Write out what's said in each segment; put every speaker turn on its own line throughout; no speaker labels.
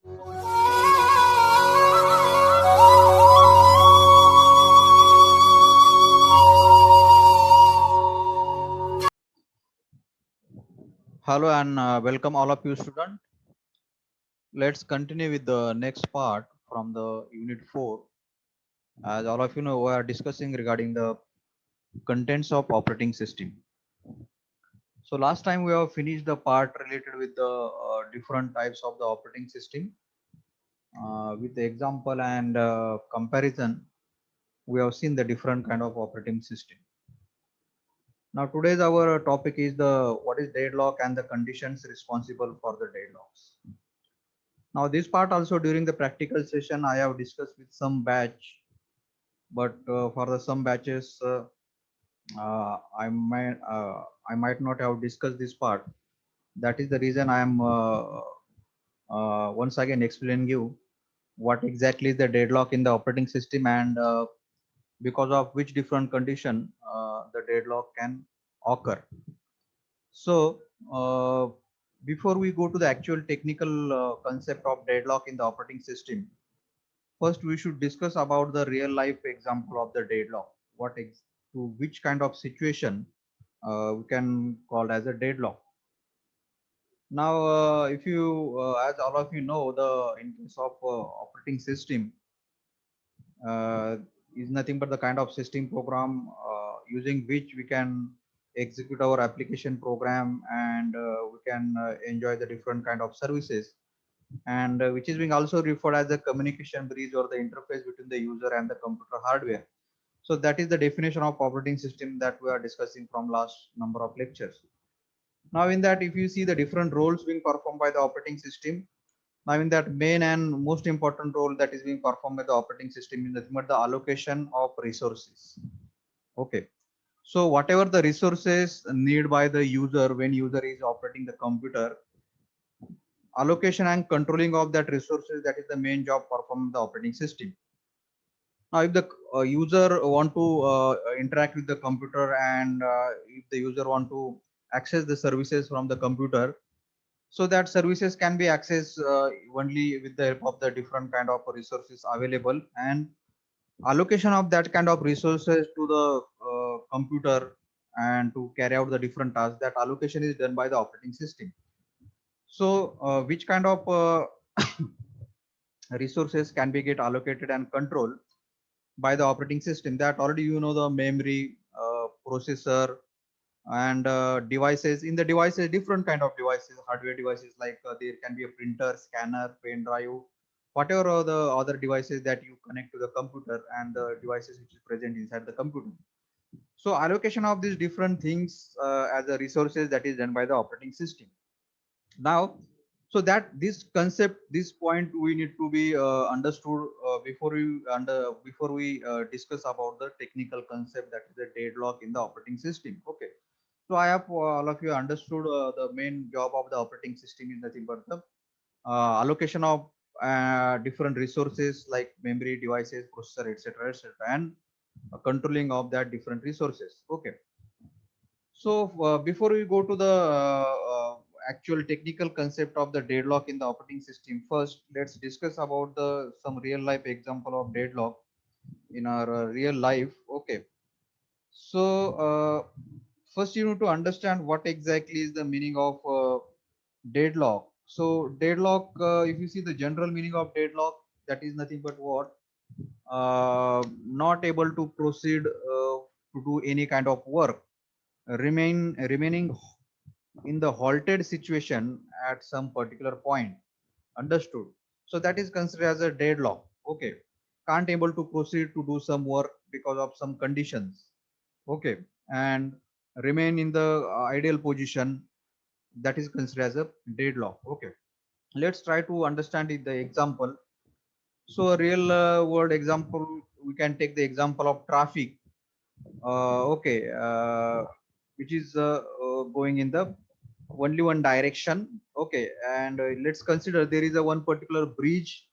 Hello and welcome all of you students. Let's continue with the next part from the unit 4. As all of you know, we are discussing regarding the contents of operating system. So last time we have finished the part related with the different types of the operating system. With the example and comparison, we have seen the different kind of operating system. Now today's our topic is the what is deadlock and the conditions responsible for the deadlocks. Now this part also during the practical session I have discussed with some batch, but for the some batches I might not have discussed this part. That is the reason I am once again explaining you what exactly is the deadlock in the operating system and because of which different condition the deadlock can occur. So before we go to the actual technical concept of deadlock in the operating system, first we should discuss about the real life example of the deadlock. To which kind of situation we can call as a deadlock. Now, if you, as all of you know, the in case of operating system uh, is nothing but the kind of system program using which we can execute our application program and we can enjoy the different kind of services and which is being also referred as the communication bridge or the interface between the user and the computer hardware. So that is the definition of operating system that we are discussing from last number of lectures. Now in that, if you see the different roles being performed by the operating system, now in that main and most important role that is being performed by the operating system is nothing but the allocation of resources. Okay. So whatever the resources need by the user when user is operating the computer, allocation and controlling of that resources, that is the main job performed by the operating system. Now if the user want to interact with the computer and if the user want to access the services from the computer, so that services can be accessed only with the help of the different kind of resources available, and allocation of that kind of resources to the computer and to carry out the different tasks, that allocation is done by the operating system. So which kind of resources can be get allocated and controlled by the operating system, that already you know, the memory, processor, and devices. In the devices, different kind of devices, hardware devices, like there can be a printer, scanner, pen drive, whatever are the other devices that you connect to the computer, and the devices which is present inside the computer. So allocation of these different things as a resources, that is done by the operating system. Now, so that this concept, this point we need to be understood before we discuss about the technical concept, that is the deadlock in the operating system. Okay. So I have all of you understood the main job of the operating system is nothing but the allocation of different resources like memory, devices, processor, etc., etc., and controlling of that different resources. Okay. So before we go to the actual technical concept of the deadlock in the operating system, first let's discuss about the some real life example of deadlock in our real life. Okay. So first you need to understand what exactly is the meaning of deadlock. So deadlock, if you see the general meaning of deadlock, that is nothing but what? Not able to proceed to do any kind of work, remaining in the halted situation at some particular point. Understood? So that is considered as a deadlock. Okay. Can't able to proceed to do some work because of some conditions. Okay. And remain in the ideal position, that is considered as a deadlock. Okay. Let's try to understand it, the example. So a real world example, we can take the example of traffic. Okay. Which is going in the only one direction. Okay. And let's consider there is a one particular bridge.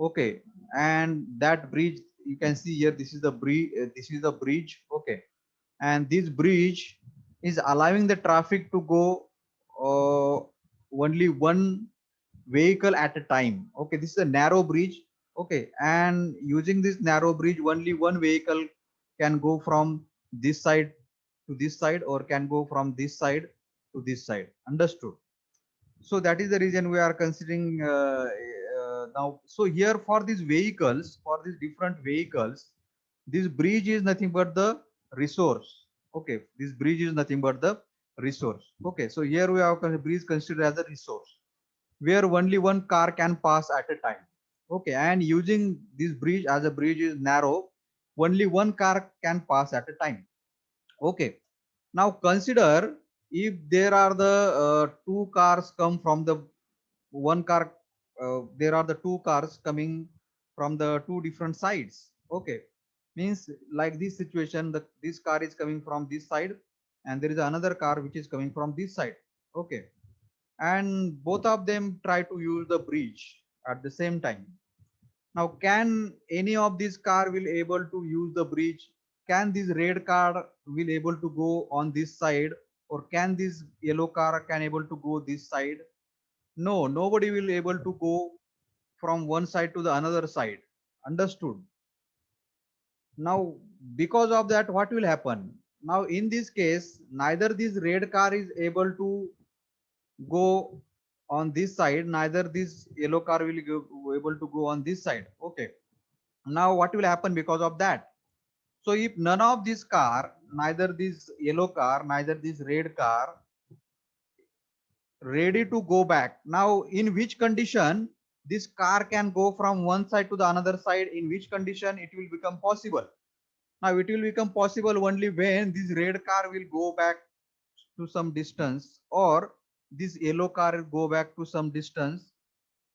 Okay. And that bridge, you can see here, this is the bridge, okay. And this bridge is allowing the traffic to go only one vehicle at a time. Okay, this is a narrow bridge. Okay, and using this narrow bridge, only one vehicle can go from this side to this side, or can go from this side to this side. Understood? So that is the reason we are considering now. So here for these vehicles, for these different vehicles, this bridge is nothing but the resource. Okay, this bridge is nothing but the resource. Okay, so here we have bridge considered as a resource where only one car can pass at a time. Okay, and using this bridge, as a bridge is narrow, only one car can pass at a time. Okay, now consider if there are the two cars come from the one car, there are the two cars coming from the two different sides. Okay, means like this situation, this car is coming from this side, and there is another car which is coming from this side. Okay, and both of them try to use the bridge at the same time. Now, can any of these car will able to use the bridge? Can this red car will able to go on this side, or can this yellow car can able to go this side? No, nobody will able to go from one side to the another side. Understood? Now, because of that, what will happen? Now, in this case, neither this red car is able to go on this side, neither this yellow car will go, able to go on this side. Okay, now what will happen because of that? So if none of this car, neither this yellow car, neither this red car, ready to go back, now in which condition this car can go from one side to the another side? In which condition it will become possible? Now it will become possible only when this red car will go back to some distance, or this yellow car will go back to some distance,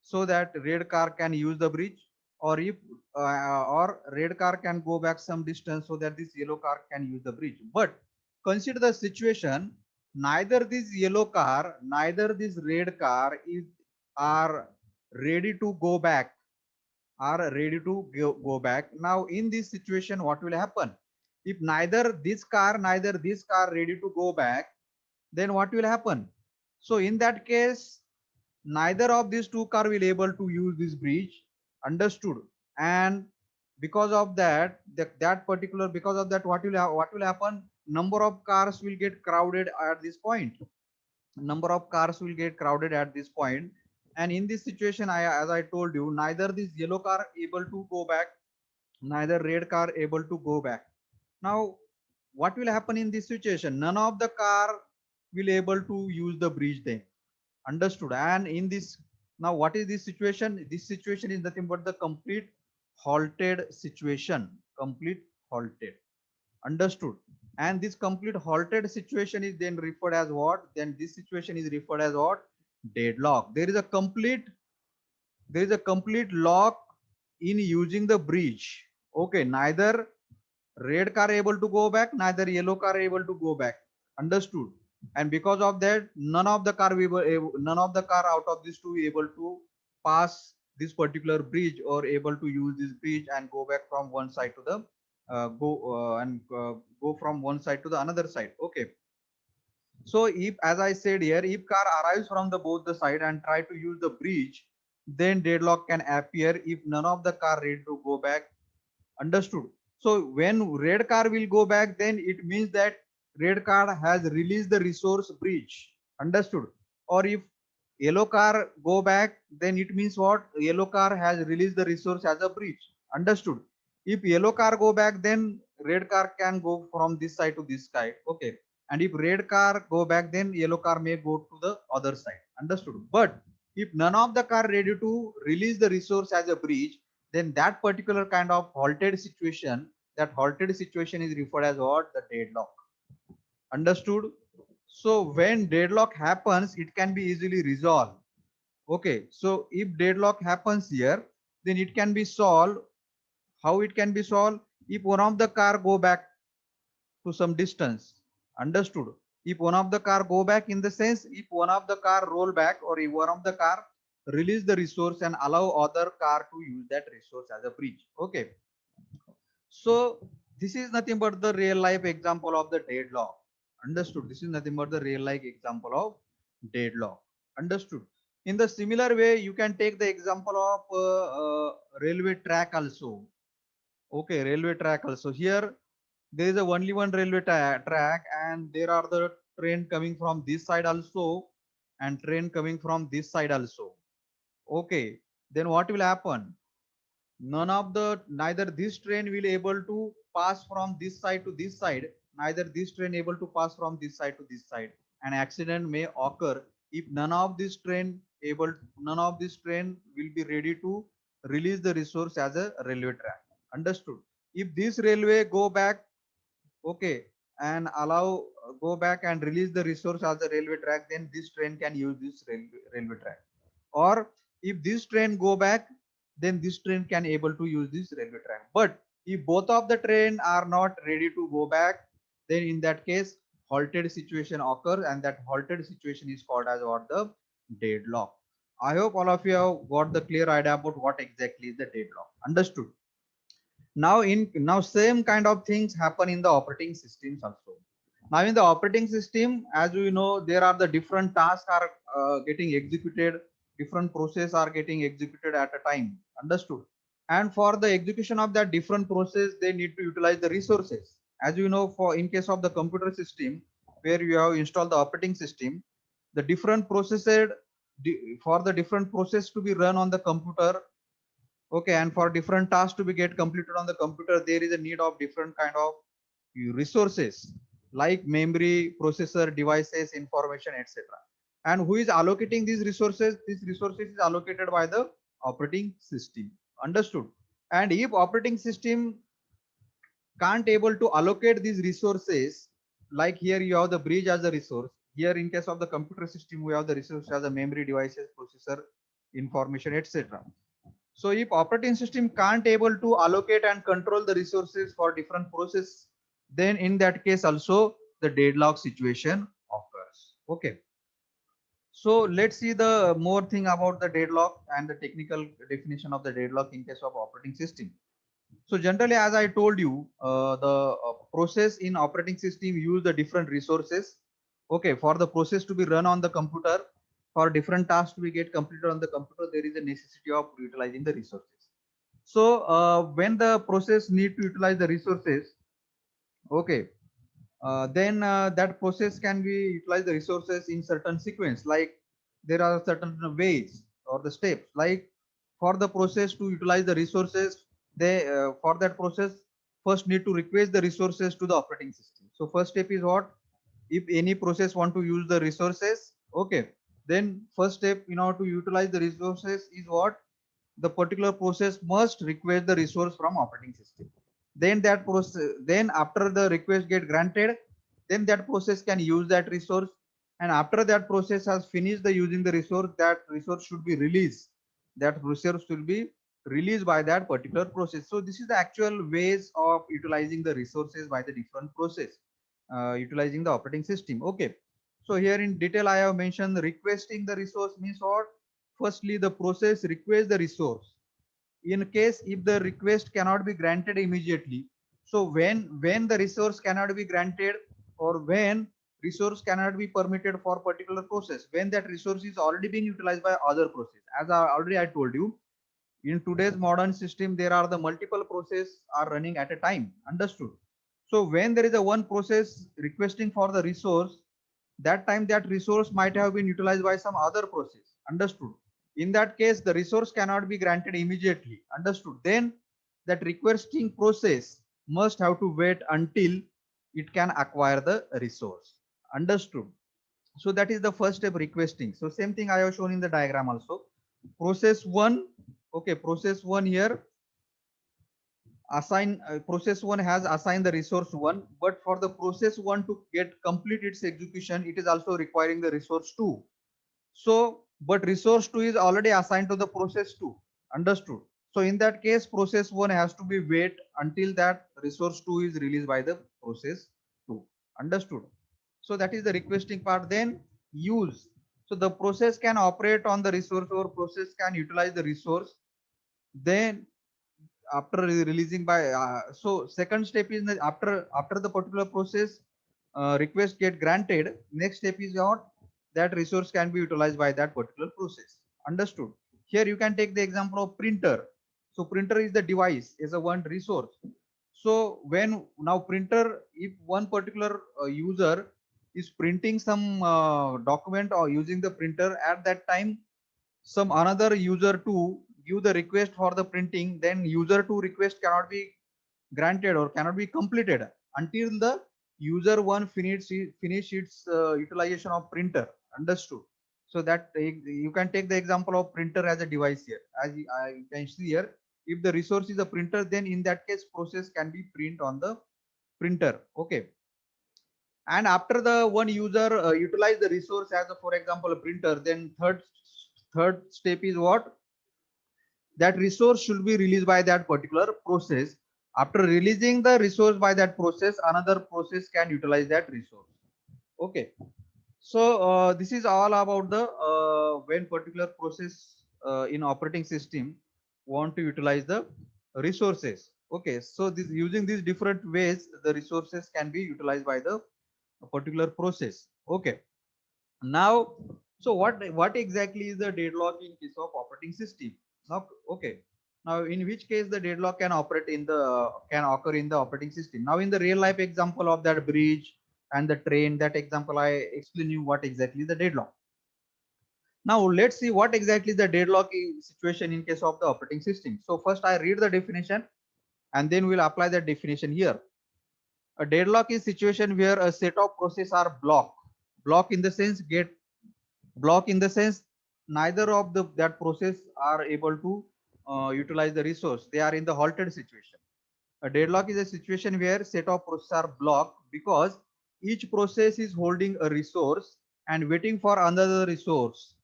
so that red car can use the bridge, or if or red car can go back some distance so that this yellow car can use the bridge. But consider the situation, neither this yellow car, neither this red car is are ready to go back, are ready to go back. Now in this situation, what will happen? If neither this car, neither this car ready to go back, then what will happen? So in that case, neither of these two car will able to use this bridge. Understood? And because of that, that particular, because of that, what will happen? Number of cars will get crowded at this point. Number of cars will get crowded at this point. And in this situation, as I told you, neither this yellow car able to go back, neither red car able to go back. Now what will happen in this situation? None of the car will able to use the bridge then. Understood? And in this, now what is this situation? This situation is nothing but the complete halted situation. Complete halted. Understood? And this complete halted situation is then referred as what? Then this situation is referred as what? Deadlock. There is a complete lock in using the bridge. Okay, neither red car able to go back, neither yellow car able to go back. Understood? And because of that, none of the car we were able, none of the car out of these two able to pass this particular bridge, or able to use this bridge and go back from one side to the go from one side to the another side. Okay, so if, as I said here, if car arrives from the both the side and try to use the bridge, then deadlock can appear if none of the car ready to go back. Understood? So when red car will go back, then it means that red car has released the resource bridge. Understood? Or if yellow car go back, then it means what? Yellow car has released the resource as a bridge. Understood? If yellow car go back, then red car can go from this side to this side. Okay. And if red car go back, then yellow car may go to the other side. Understood? But if none of the car ready to release the resource as a bridge, then that particular kind of halted situation, that halted situation is referred as what? The deadlock. Understood? So when deadlock happens, it can be easily resolved. Okay, so if deadlock happens here, then it can be solved. How it can be solved? If one of the car go back to some distance. Understood? If one of the car go back, in the sense, if one of the car roll back, or if one of the car release the resource and allow other car to use that resource as a bridge. Okay, so this is nothing but the real life example of the deadlock. Understood? This is nothing but the real life example of deadlock. Understood? In the similar way, you can take the example of railway track also. Okay, railway track also. Here, there is a only one railway track, and there are the train coming from this side also, and train coming from this side also. Okay, then what will happen? None of the neither this train will able to pass from this side to this side, neither this train able to pass from this side to this side. An accident may occur if none of this train will be ready to release the resource as a railway track. Understood? If this railway go back, okay, and allow go back and release the resource as a railway track, then this train can use this railway track. Or if this train go back, then this train can able to use this railway track. But if both of the train are not ready to go back, then in that case halted situation occurs, and that halted situation is called as what? The deadlock. I hope all of you have got the clear idea about what exactly is the deadlock. Understood? Now same kind of things happen in the operating systems also. Now in the operating system, as we know, there are the different tasks are getting executed, different process are getting executed at a time. Understood? And for the execution of that different process, they need to utilize the resources. As you know, for in case of the computer system where you have installed the operating system, the different processes, for the different process to be run on the computer, okay, and for different tasks to be get completed on the computer, there is a need of different kind of resources like memory, processor, devices, information, etc. And who is allocating these resources? These resources is allocated by the operating system. Understood? And if operating system can't able to allocate these resources, like here you have the bridge as a resource, here in case of the computer system we have the resource as a memory, devices, processor, information, etc. So if operating system can't able to allocate and control the resources for different process, then in that case also the deadlock situation occurs. Okay. So let's see the more thing about the deadlock and the technical definition of the deadlock in case of operating system. So generally, as I told you, the process in operating system use the different resources. Okay, for the process to be run on the computer, for different tasks to be get completed on the computer, there is a necessity of utilizing the resources. So when the process need to utilize the resources, okay, then that process can be utilize the resources in certain sequence. Like there are certain ways or the steps. Like for the process to utilize the resources, they for that process first need to request the resources to the operating system. So first step is what? If any process want to use the resources, okay, then first step in order to utilize the resources is what? The particular process must request the resource from operating system. Then that process, then after the request get granted, then that process can use that resource. And after that process has finished the using the resource, that resource should be released. That resource will be released by that particular process. So this is the actual ways of utilizing the resources by the different process, utilizing the operating system. Okay. So here in detail I have mentioned requesting the resource means what? Firstly, the process requests the resource. In case if the request cannot be granted immediately, so when the resource cannot be granted, or when resource cannot be permitted for particular process, when that resource is already being utilized by other process. As I told you, in today's modern system there are the multiple process are running at a time. Understood? So when there is a one process requesting for the resource, that time that resource might have been utilized by some other process. Understood? In that case the resource cannot be granted immediately. Understood? Then that requesting process must have to wait until it can acquire the resource. Understood? So that is the first step, requesting. So same thing I have shown in the diagram also. Process one, okay, process one here assign process one has assigned the resource one, but for the process one to get complete its execution, it is also requiring the resource two. So but resource two is already assigned to the process two. Understood? So in that case process one has to be wait until that resource two is released by the process two. Understood? So that is the requesting part. Then use. So the process can operate on the resource, or process can utilize the resource. Then after releasing by so second step is after the particular process request get granted, next step is what? that resource can be utilized by that particular process. Understood? Here you can take the example of printer. So printer is the device, is a one resource. So when now printer, if one particular user is printing some document or using the printer, at that time some another user to give the request for the printing, then user to request cannot be granted or cannot be completed until the user one finish its utilization of printer. Understood? So that you can take the example of printer as a device here. As you can see here, if the resource is a printer, then in that case process can be print on the printer. Okay. And after the one user utilize the resource as a, for example, a printer, then third step is what? That resource should be released by that particular process. After releasing the resource by that process, another process can utilize that resource. Okay. So this is all about the when particular process in operating system want to utilize the resources. Okay. So this, using these different ways, the resources can be utilized by the particular process. Okay. Now, so what exactly is the deadlock in case of operating system? Now, okay. Now, in which case the deadlock can operate in the can occur in the operating system? Now, in the real life example of that bridge and the train, that example I explain you what exactly the deadlock. Now, let's see what exactly the deadlock situation in case of the operating system. So first I read the definition and then we'll apply that definition here. A deadlock is situation where a set of processes are blocked. Block in the sense get block in the sense neither of the that process are able to utilize the resource. They are in the halted situation. A deadlock is a situation where set of processes are blocked because each process is holding a resource and waiting for another resource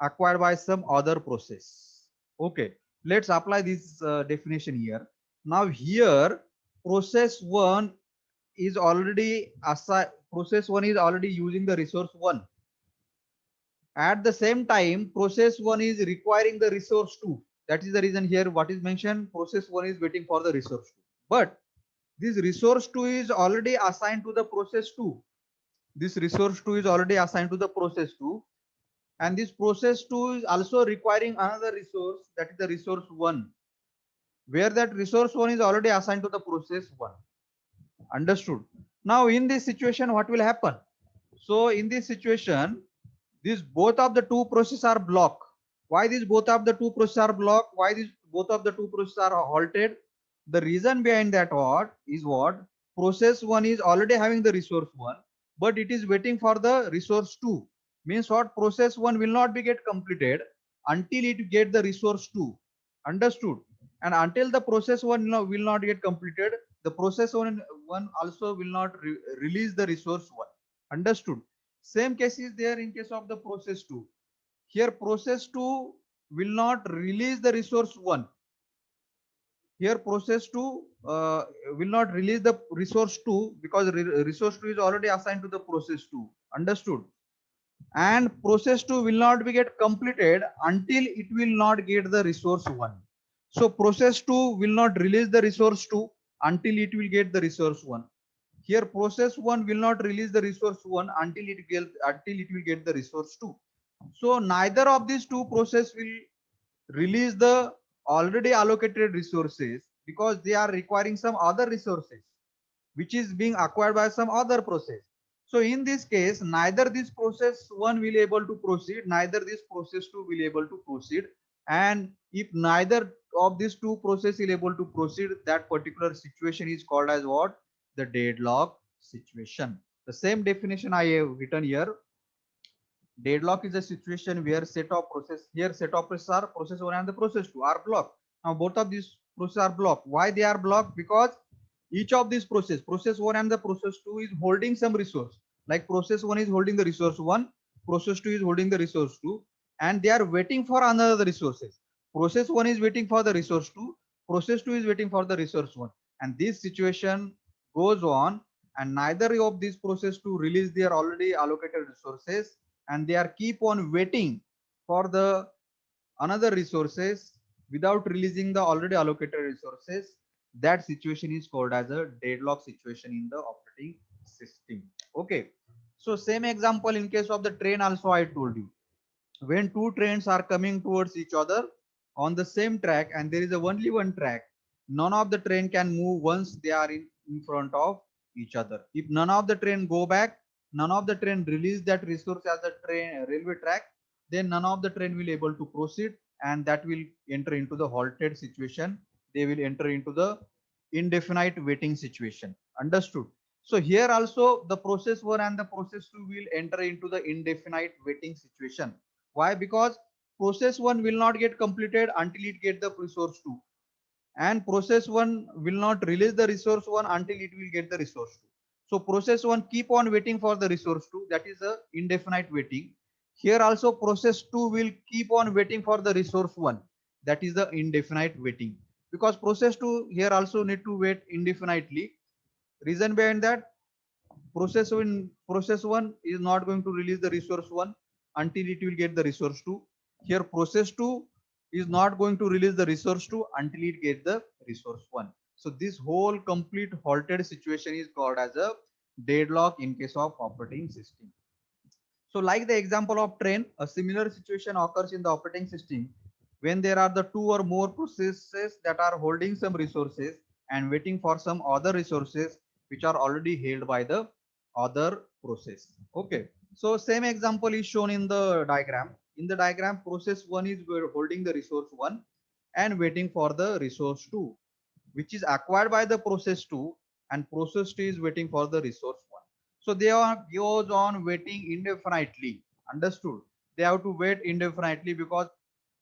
acquired by some other process. Okay, let's apply this definition here. Now here process one is already assigned, process one is already using the resource one. At the same time, process one is requiring the resource two. That is the reason here what is mentioned, process one is waiting for the resource two. But this resource two is already assigned to the process two. This resource two is already assigned to the process two. And this process two is also requiring another resource, that is the resource one, where that resource one is already assigned to the process one. Understood? Now in this situation, what will happen? So in this situation, these both of the two processes are blocked. Why these both of the two processes are blocked? Why these both of the two processes are halted? The reason behind that what process one is already having the resource one, but it is waiting for the resource two. Means what? Process one will not be get completed until it get the resource two. Understood? And until the process one will not get completed, the process one also will not release the resource one. Understood? Same case is there in case of the process 2. Here process 2 will not release the resource 1. Here process 2 will not release the resource 2 because resource 2 is already assigned to the process 2. Understood? And process 2 will not be get completed until it will not get the resource 1. So process 2 will not release the resource 2 until it will get the resource 1. Here process 1 will not release the resource 1 until it will get the resource 2. So neither of these two process will release the already allocated resources because they are requiring some other resources which is being acquired by some other process. So in this case, neither this process 1 will able to proceed, neither this process 2 will able to proceed. And if neither of these two processes is able to proceed, that particular situation is called as what? The deadlock situation. The same definition I have written here. Deadlock is a situation where set of process, here set of process are process 1 and the process 2 are blocked. Now both of these processes are blocked. Why they are blocked? Because each of these process 1 and the process 2 is holding some resource. Like process 1 is holding the resource 1, process 2 is holding the resource 2, and they are waiting for another resources. Process 1 is waiting for the resource 2, process 2 is waiting for the resource 1. And this situation goes on, and neither of these process to release their already allocated resources, and they are keep on waiting for the another resources without releasing the already allocated resources. That situation is called as a deadlock situation in the operating system. Okay, So same example in case of the train also I told you. When two trains are coming towards each other on the same track and there is a only one track, none of the train can move once they are in front of each other. If none of the train go back, none of the train release that resource as the train railway track, then none of the train will able to proceed and that will enter into the halted situation. They will enter into the indefinite waiting situation. Understood? So here also the process 1 and the process 2 will enter into the indefinite waiting situation. Why? Because process 1 will not get completed until it get the resource 2, and process 1 will not release the resource 1 until it will get the resource 2. So process 1 keep on waiting for the resource 2, that is a indefinite waiting. Here also process 2 will keep on waiting for the resource 1, that is the indefinite waiting, because process 2 here also need to wait indefinitely. Reason behind that, process 1 is not going to release the resource 1 until it will get the resource 2. Here process 2 is not going to release the resource 2 until it gets the resource 1. So this whole complete halted situation is called as a deadlock in case of operating system. So like the example of train, a similar situation occurs in the operating system when there are the two or more processes that are holding some resources and waiting for some other resources which are already held by the other process. Okay. So same example is shown in the diagram. In the diagram, process 1 is holding the resource 1 and waiting for the resource 2, which is acquired by the process 2, and process 2 is waiting for the resource 1. So they are goes on waiting indefinitely. Understood? They have to wait indefinitely because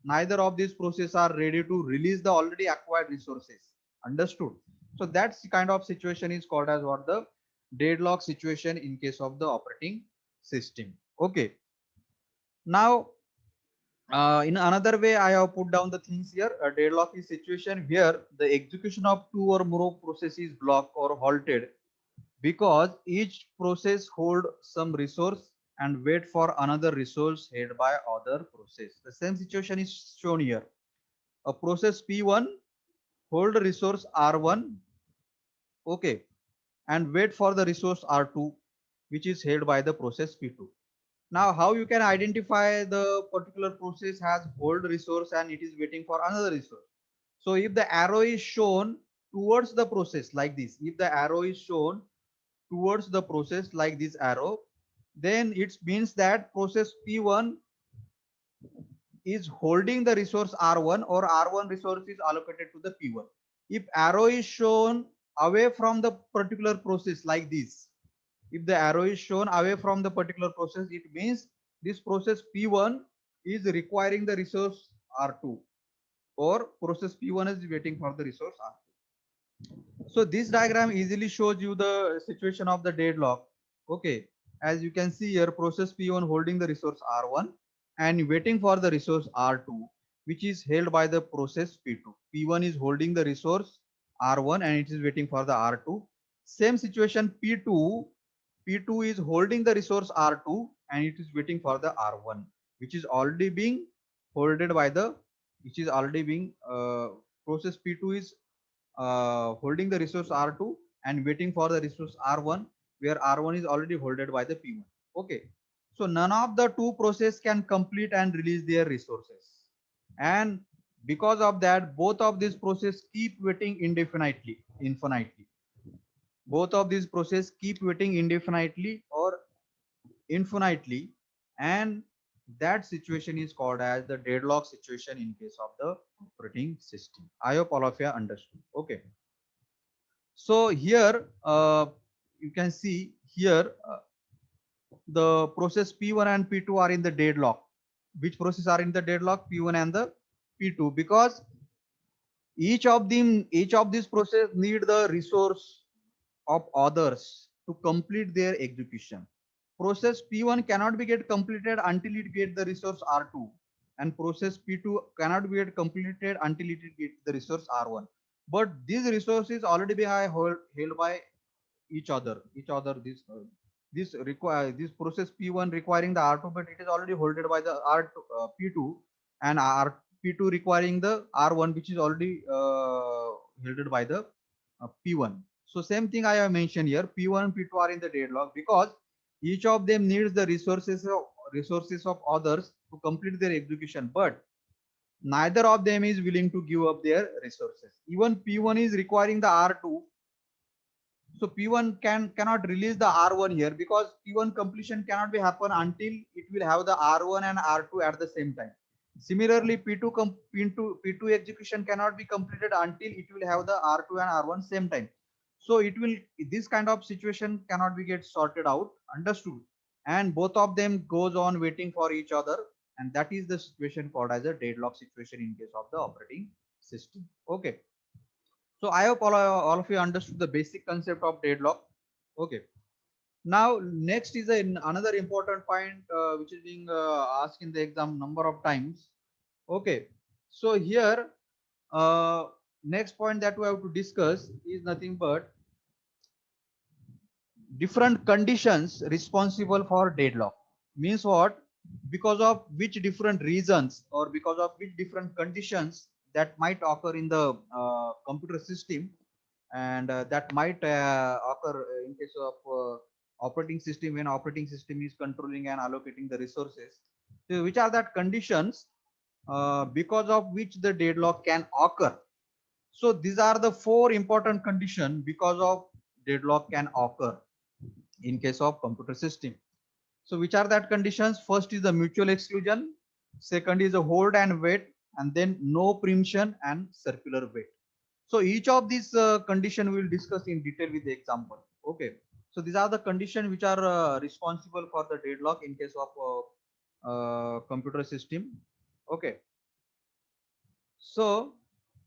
neither of these processes are ready to release the already acquired resources. Understood? So that's the kind of situation is called as what the deadlock situation in case of the operating system. Okay. Now in another way, I have put down the things here. A deadlock is situation where the execution of two or more processes is blocked or halted because each process hold some resource and wait for another resource held by other process. The same situation is shown here. A process P1 hold resource R1, okay, and wait for the resource R2, which is held by the process P2. Now, how you can identify the particular process has hold resource and it is waiting for another resource. So if the arrow is shown towards the process like this, if the arrow is shown towards the process like this arrow, then it means that process P1 is holding the resource R1 or R1 resource is allocated to the P1. If arrow is shown away from the particular process like this, if the arrow is shown away from the particular process, it means this process P1 is requiring the resource R2 or process P1 is waiting for the resource R2. So this diagram easily shows you the situation of the deadlock. Okay, as you can see here, process P1 holding the resource R1 and waiting for the resource R2, which is held by the process P2. P1 is holding the resource R1 and it is waiting for the R2. Same situation P2, P2 is holding the resource R2 and it is waiting for the R1, which is already being holded by the, which is already being process P2 is holding the resource R2 and waiting for the resource R1, where R1 is already holded by the P1. Okay. So none of the two process can complete and release their resources. And because of that, both of these process keep waiting infinitely. Both of these process keep waiting indefinitely or infinitely, and that situation is called as the deadlock situation in case of the operating system. I hope all of you understood. Okay. So here you can see here the process P1 and P2 are in the deadlock. Which process are in the deadlock? P1 and the P2, because each of these process need the resource of others to complete their execution. Process P1 cannot be get completed until it get the resource R2, and process P2 cannot be get completed until it get the resource R1. But these resources already be held by each other this process P1 requiring the R2, but it is already holded by the R2 P2, and P2 requiring the R1, which is already held by the P1. So same thing I have mentioned here, P1 and P2 are in the deadlock because Each of them needs the resources of others to complete their execution, but neither of them is willing to give up their resources. Even P1 is requiring the R2. So P1 cannot release the R1 here, because P1 completion cannot be happen until it will have the R1 and R2 at the same time. Similarly, P2 execution cannot be completed until it will have the R2 and R1 same time. So it will, this kind of situation cannot be get sorted out, understood? And both of them goes on waiting for each other, and that is the situation called as a deadlock situation in case of the operating system. Okay. So I hope all of you understood the basic concept of deadlock. Okay. Now next is another important point which is being asked in the exam number of times. Okay. So here, next point that we have to discuss is nothing but different conditions responsible for deadlock. Means what? Because of which different reasons or because of which different conditions that might occur in the computer system, and that might occur in case of operating system, when operating system is controlling and allocating the resources. So which are that conditions because of which the deadlock can occur? So these are the four important conditions because of deadlock can occur in case of computer system. So which are that conditions? First is the mutual exclusion, second is a hold and wait, and then no preemption and circular wait. So each of these condition we will discuss in detail with the example. Okay. So these are the conditions which are responsible for the deadlock in case of computer system. Okay. So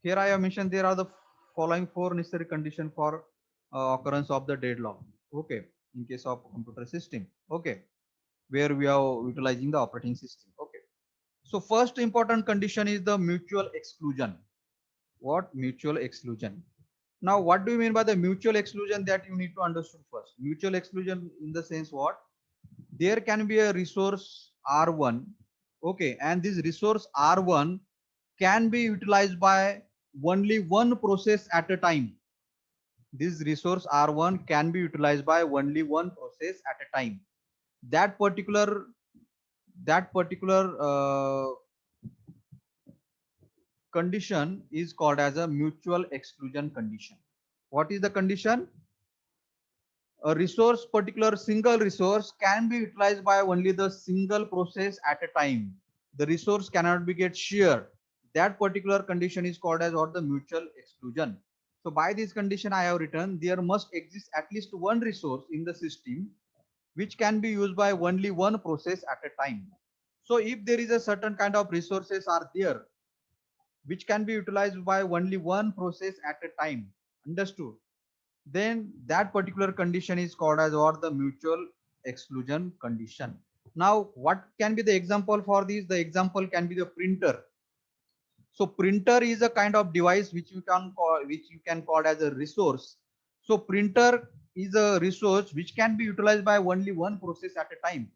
here I have mentioned there are the following four necessary conditions for occurrence of the deadlock. Okay. In case of computer system. Okay. Where we are utilizing the operating system. Okay. So first important condition is the mutual exclusion. What? Mutual exclusion. Now, what do you mean by the mutual exclusion? That you need to understand first. Mutual exclusion in the sense what? There can be a resource R1, okay, and this resource R1 can be utilized by only one process at a time. This resource R1 can be utilized by only one process at a time. That particular condition is called as a mutual exclusion condition. What is the condition? A resource, particular single resource, can be utilized by only the single process at a time. The resource cannot be get shared. That particular condition is called as what? The mutual exclusion. So by this condition I have written there must exist at least one resource in the system which can be used by only one process at a time. So if there is a certain kind of resources are there which can be utilized by only one process at a time, understood? Then that particular condition is called as what? The mutual exclusion condition. Now what can be the example for this? The example can be the printer. So printer is a kind of device which you can call as a resource. So printer is a resource which can be utilized by only one process at a time,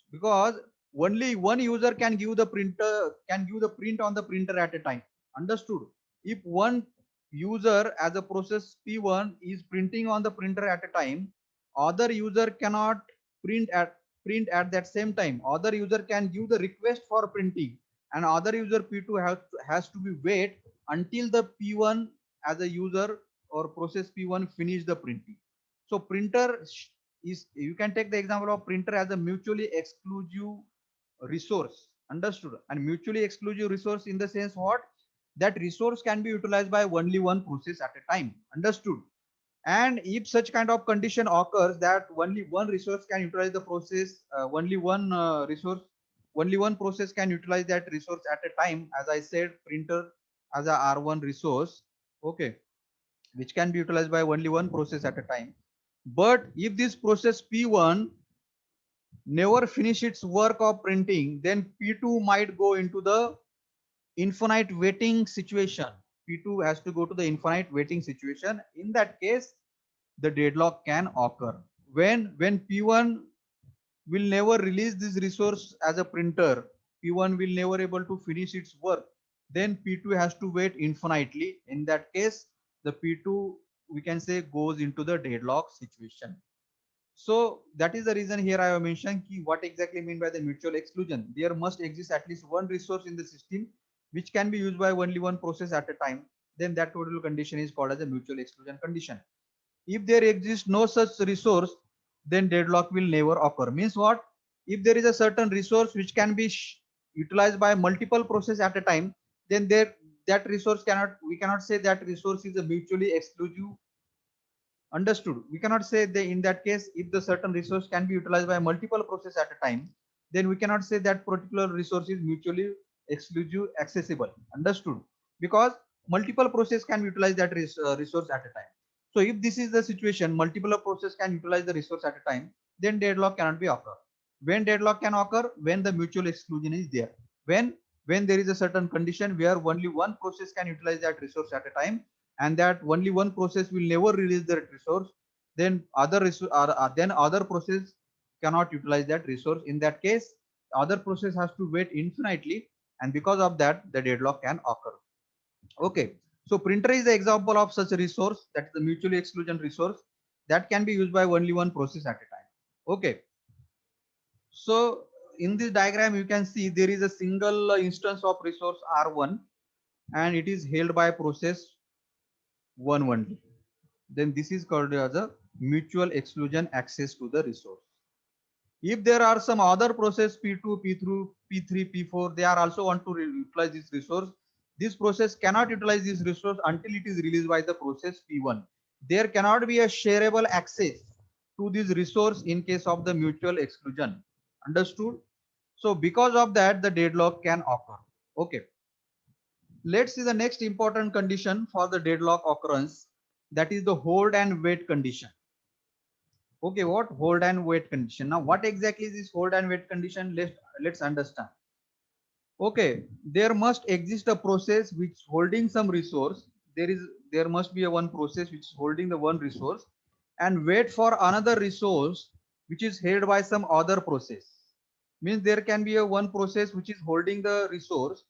because only one user can give the print on the printer at a time, understood? If one user as a process P1 is printing on the printer at a time, other user cannot print at that same time. Other user can give the request for printing, and other user P2 has to be wait until the P1 as a user or process P1 finish the printing. So printer is, you can take the example of printer as a mutually exclusive resource, understood? And mutually exclusive resource in the sense what? That resource can be utilized by only one process at a time, understood? And if such kind of condition occurs that only one resource can utilize the process, only one process can utilize that resource at a time, as I said, printer as a R1 resource, okay, which can be utilized by only one process at a time. But if this process P1 never finish its work of printing, then P2 might go into the infinite waiting situation. P2 has to go to the infinite waiting situation. In that case, the deadlock can occur. When P1 will never release this resource as a printer, P1 will never able to finish its work, then P2 has to wait infinitely. In that case, the P2, we can say, goes into the deadlock situation. So that is the reason here I have mentioned ki what exactly mean by the mutual exclusion. There must exist at least one resource in the system which can be used by only one process at a time. Then that total condition is called as a mutual exclusion condition. If there exists no such resource, then deadlock will never occur. Means what? If there is a certain resource which can be utilized by multiple process at a time, then there that resource cannot, we cannot say that resource is a mutually exclusive. Understood? We cannot say that in that case, if the certain resource can be utilized by multiple process at a time, then we cannot say that particular resource is mutually exclusive accessible. Understood? Because multiple process can utilize that resource at a time. So if this is the situation, multiple process can utilize the resource at a time, then deadlock cannot be occur. When deadlock can occur? When the mutual exclusion is there. When when there is a certain condition where only one process can utilize that resource at a time, and that only one process will never release that resource, then then other process cannot utilize that resource. In that case, other process has to wait infinitely, and because of that the deadlock can occur. Okay, so printer is the example of such a resource, that is the mutually exclusion resource that can be used by only one process at a time. Okay, so in this diagram you can see there is a single instance of resource R1 and it is held by process 1 only. Then this is called as a mutual exclusion access to the resource. If there are some other process P2, P3, P3, P4, they are also want to utilize this resource. This process cannot utilize this resource until it is released by the process P1. There cannot be a shareable access to this resource in case of the mutual exclusion. Understood? So because of that, the deadlock can occur. Okay. Let's see the next important condition for the deadlock occurrence, that is the hold and wait condition. Okay, what hold and wait condition? Now, what exactly is this hold and wait condition? Let's understand. Okay, there must exist a process which holding some resource. There must be a one process which is holding the one resource and wait for another resource which is held by some other process. Means there can be a one process which is holding the resource.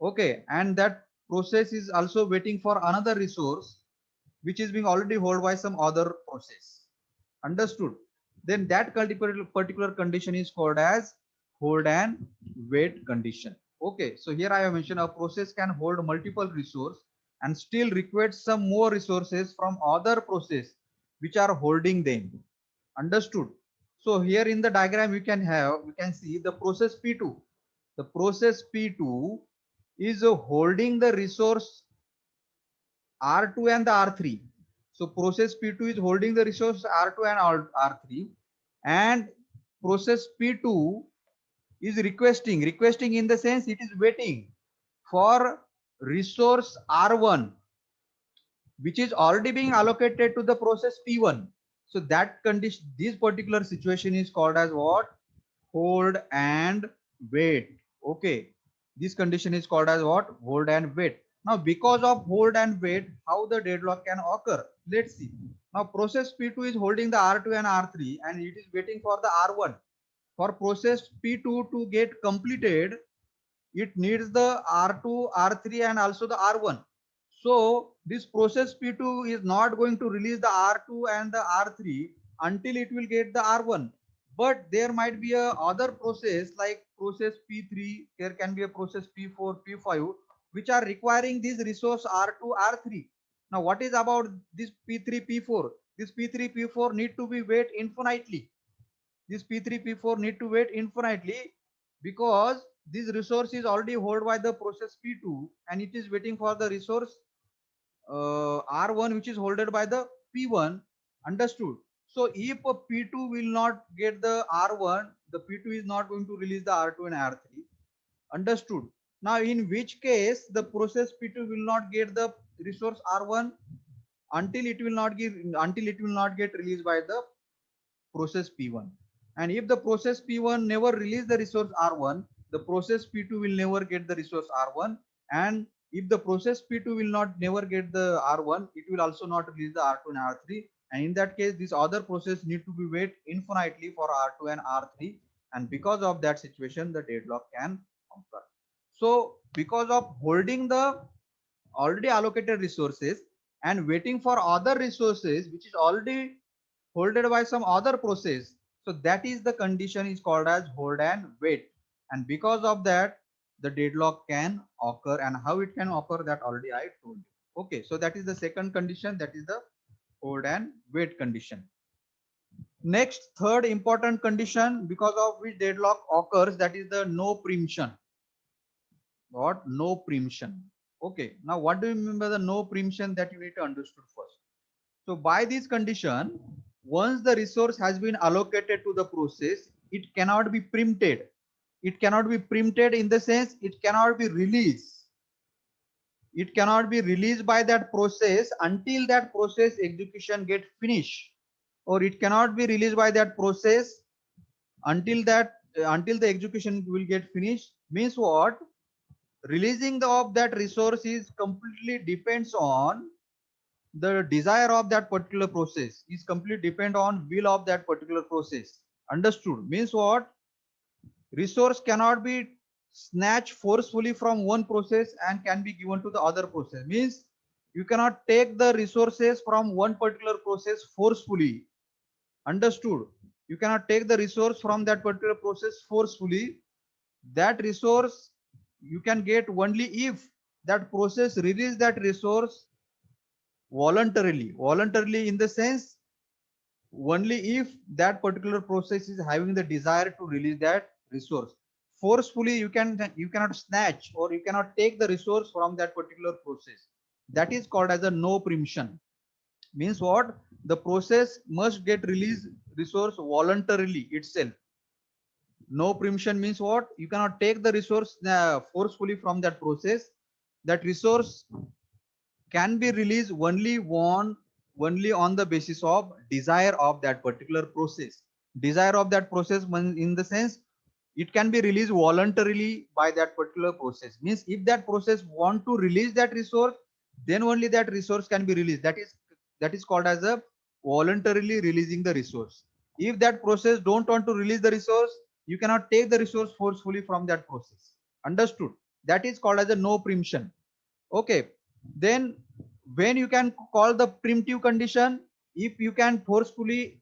Okay, and that process is also waiting for another resource which is being already held by some other process. Understood? Then that particular condition is called as hold and wait condition. Okay, so here I have mentioned a process can hold multiple resource and still requires some more resources from other process which are holding them. Understood? So here in the diagram we can see the process P2. The process P2 is holding the resource R2 and the R3. So process P2 is holding the resource R2 and R3, and process P2 is requesting in the sense it is waiting for resource R1 which is already being allocated to the process P1. So that condition, this particular situation is called as what? Hold and wait. Okay, this condition is called as what? Hold and wait. Now because of hold and wait, how the deadlock can occur? Let's see. Now process P2 is holding the R2 and R3 and it is waiting for the R1. For process P2 to get completed, it needs the R2, R3 and also the R1. So this process P2 is not going to release the R2 and the R3 until it will get the R1. But there might be a other process like process P3, there can be a process P4, P5, which are requiring this resource R2, R3. Now what is about this P3, P4? This P3, P4 need to be wait infinitely. This P3, P4 need to wait infinitely because this resource is already held by the process P2 and it is waiting for the resource R1 which is holded by the P1. Understood? So if a P2 will not get the R1, the P2 is not going to release the R2 and R3. Understood? Now in which case the process P2 will not get the resource R1 until it will not get released by the process P1. And if the process P1 never release the resource R1, the process P2 will never get the resource R1. And if the process P2 will not never get the R1, it will also not release the R2 and R3. And in that case, this other process need to be wait infinitely for R2 and R3. And because of that situation, the deadlock can occur. So because of holding the already allocated resources and waiting for other resources which is already holded by some other process. So that is the condition is called as hold and wait. And because of that, the deadlock can occur, and how it can occur, that already I told you. Okay, so that is the second condition, that is the hold and wait condition. Next, third important condition because of which deadlock occurs, that is the no preemption. What? No preemption. Okay, now what do you mean by the no preemption? That you need to understand first. So by this condition, once the resource has been allocated to the process, it cannot be preempted. It cannot be preempted in the sense it cannot be released. It cannot be released by that process until that process execution get finished, or it cannot be released by that process until the execution will get finished. Means what? Releasing of that resource is completely depends on the desire of that particular process, is completely depend on will of that particular process. Understood? Means what? Resource cannot be snatched forcefully from one process and can be given to the other process. Means you cannot take the resources from one particular process forcefully. Understood? You cannot take the resource from that particular process forcefully. That resource you can get only if that process release that resource voluntarily in the sense only if that particular process is having the desire to release that resource. Forcefully you cannot snatch or you cannot take the resource from that particular process. That is called as a no preemption. Means what? The process must get release resource voluntarily itself. No preemption means what? You cannot take the resource forcefully from that process. That resource can be released only on the basis of desire of that particular process. Desire of that process in the sense it can be released voluntarily by that particular process. Means if that process want to release that resource, then only that resource can be released. That is called as a voluntarily releasing the resource. If that process don't want to release the resource, you cannot take the resource forcefully from that process. Understood? That is called as a no preemption. Okay, then when you can call the primitive condition, if you can forcefully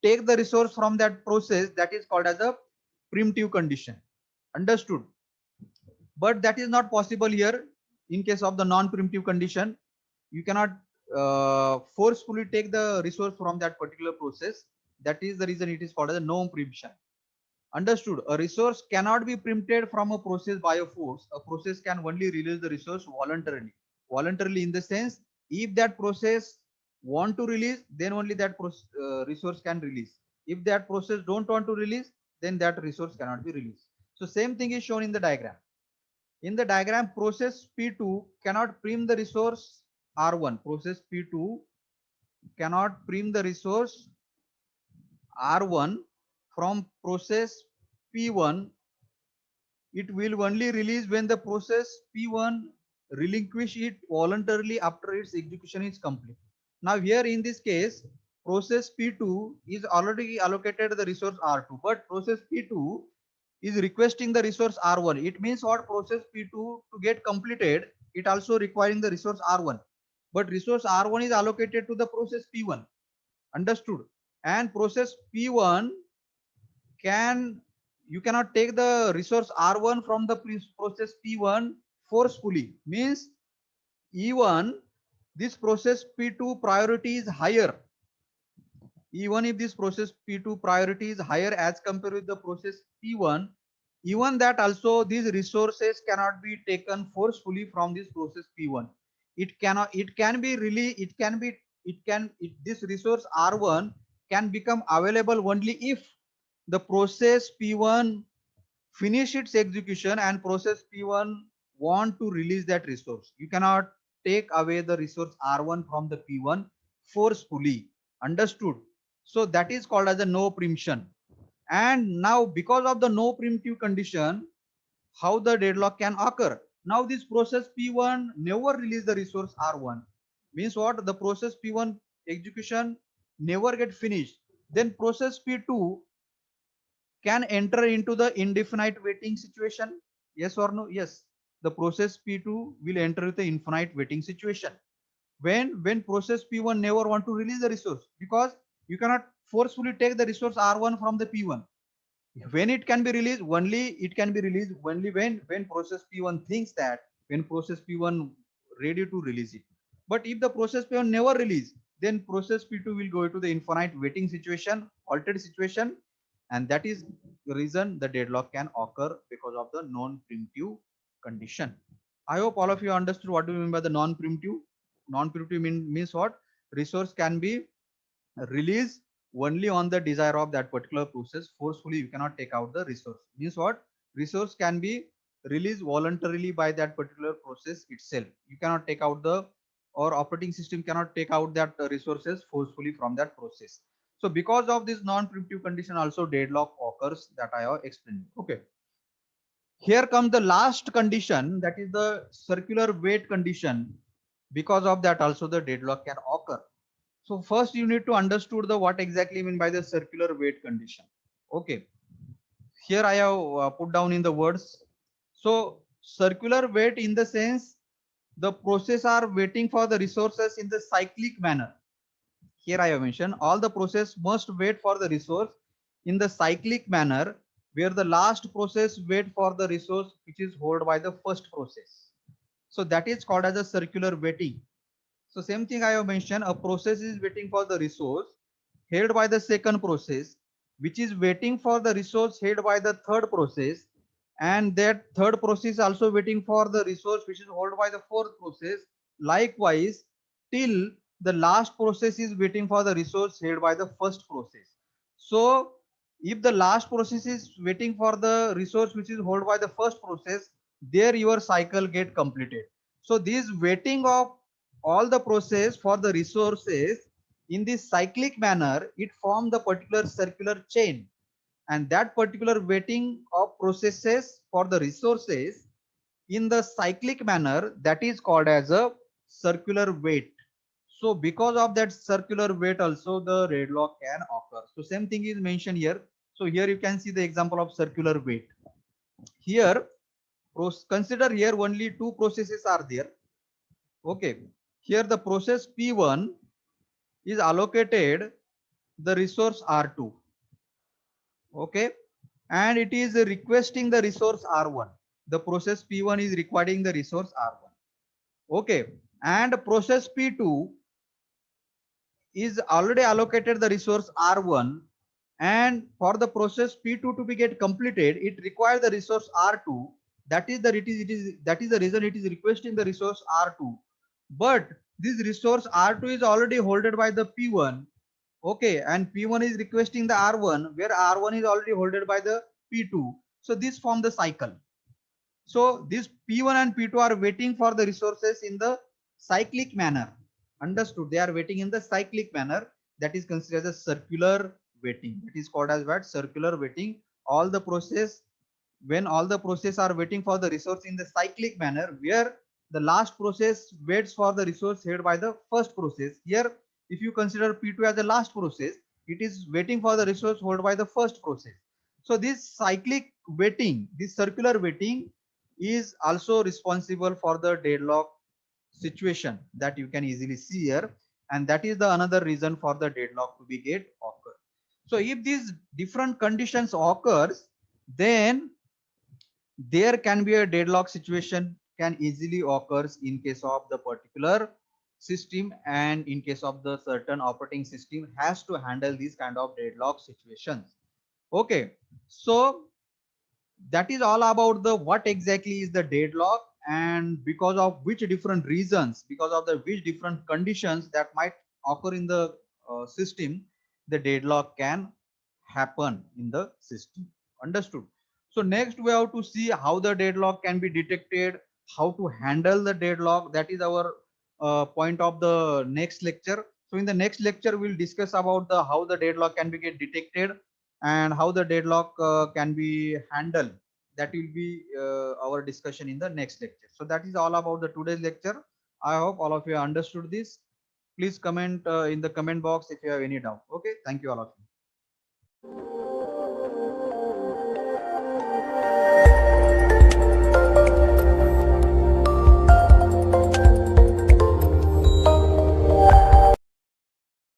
take the resource from that process, that is called as a primitive condition. Understood? But that is not possible here. In case of the non-primitive condition, you cannot forcefully take the resource from that particular process. That is the reason it is called as a no preemption. Understood? A resource cannot be preempted from a process by a force. A process can only release the resource voluntarily. Voluntarily in the sense, if that process want to release, then only that resource can release. If that process don't want to release, then that resource cannot be released. So same thing is shown in the diagram. In the diagram, process P2 cannot preempt the resource R1. Process P2 cannot preempt the resource R1 from process P1. It will only release when the process P1 relinquish it voluntarily after its execution is complete. Now here in this case, process P2 is already allocated the resource R2, but process P2 is requesting the resource R1. It means what? Process P2 to get completed, it also requiring the resource R1. But resource R1 is allocated to the process P1. Understood? And process P1 can you cannot take the resource R1 from the process P1 forcefully. Means even this process P2 priority is higher. Even if this process P2 priority is higher as compared with the process P1, even that also these resources cannot be taken forcefully from this process P1. It can be really, this resource R1 can become available only if the process P1 finish its execution and process P1 want to release that resource. You cannot take away the resource R1 from the P1 forcefully. Understood? So that is called as a no preemption. And now because of the no preemptive condition, how the deadlock can occur? Now this process P1 never release the resource R1. Means what? The process P1 execution never get finished. Then process P2 can enter into the indefinite waiting situation. Yes or no? Yes. The process P2 will enter the infinite waiting situation. When process P1 never want to release the resource, because you cannot forcefully take the resource R1 from the P1. When it can be released, only it can be released only when process P1 thinks that, when process P1 ready to release it. But if the process P1 never release, then process P2 will go to the infinite waiting situation, altered situation, and that is the reason the deadlock can occur because of the non-preemptive condition. I hope all of you understood what do we mean by the non-preemptive. Non-preemptive means what? Resource can be released only on the desire of that particular process. Forcefully you cannot take out the resource. Means what? Resource can be released voluntarily by that particular process itself. You cannot take out the, or operating system cannot take out that resources forcefully from that process. So because of this non-preemptive condition also deadlock occurs, that I have explained. Okay, here comes the last condition, that is the circular wait condition. Because of that also the deadlock can occur. So first you need to understood the what exactly mean by the circular wait condition. Okay, here I have put down in the words. So circular wait in the sense the process are waiting for the resources in the cyclic manner. Here I have mentioned all the process must wait for the resource in the cyclic manner, where the last process wait for the resource which is held by the first process. So that is called as a circular waiting. So same thing I have mentioned, a process is waiting for the resource held by the second process, which is waiting for the resource held by the third process, and that third process also waiting for the resource which is held by the fourth process. Likewise, till the last process is waiting for the resource held by the first process. So if the last process is waiting for the resource which is held by the first process, there your cycle get completed. So this waiting of all the process for the resources in this cyclic manner, it form the particular circular chain, and that particular waiting of processes for the resources in the cyclic manner, that is called as a circular wait. So because of that circular wait also the deadlock can occur. So same thing is mentioned here. So here you can see the example of circular wait. Here consider here only two processes are there. Okay, here the process P1 is allocated the resource R2. Okay, and it is requesting the resource R1. The process P1 is requiring the resource R1. Okay, and process P2 is already allocated the resource R1, and for the process P2 to be get completed, it requires the resource R2. That is the reason it is requesting the resource R2. But this resource R2 is already holded by the P1. Okay, and P1 is requesting the R1, where R1 is already holded by the P2. So this form the cycle. So this P1 and P2 are waiting for the resources in the cyclic manner. Understood? They are waiting in the cyclic manner. That is considered as a circular waiting. It is called as what? Circular waiting. All the process, when all the process are waiting for the resource in the cyclic manner, where the last process waits for the resource held by the first process. Here, if you consider P2 as the last process, it is waiting for the resource held by the first process. So this cyclic waiting, this circular waiting is also responsible for the deadlock situation that you can easily see here, and that is the another reason for the deadlock to be get occur. So if these different conditions occurs, then there can be a deadlock situation can easily occurs in case of the particular system, and in case of the certain operating system has to handle these kind of deadlock situations. Okay, so that is all about the what exactly is the deadlock, and because of which different reasons, because of the which different conditions that might occur in the system, the deadlock can happen in the system. Understood? So next we have to see how the deadlock can be detected, how to handle the deadlock. That is our point of the next lecture. So in the next lecture we'll discuss about the how the deadlock can be get detected and how the deadlock can be handled. That will be our discussion in the next lecture. So that is all about the today's lecture. I hope all of you understood this. Please comment in the comment box if you have any doubt. Okay, thank you all of you.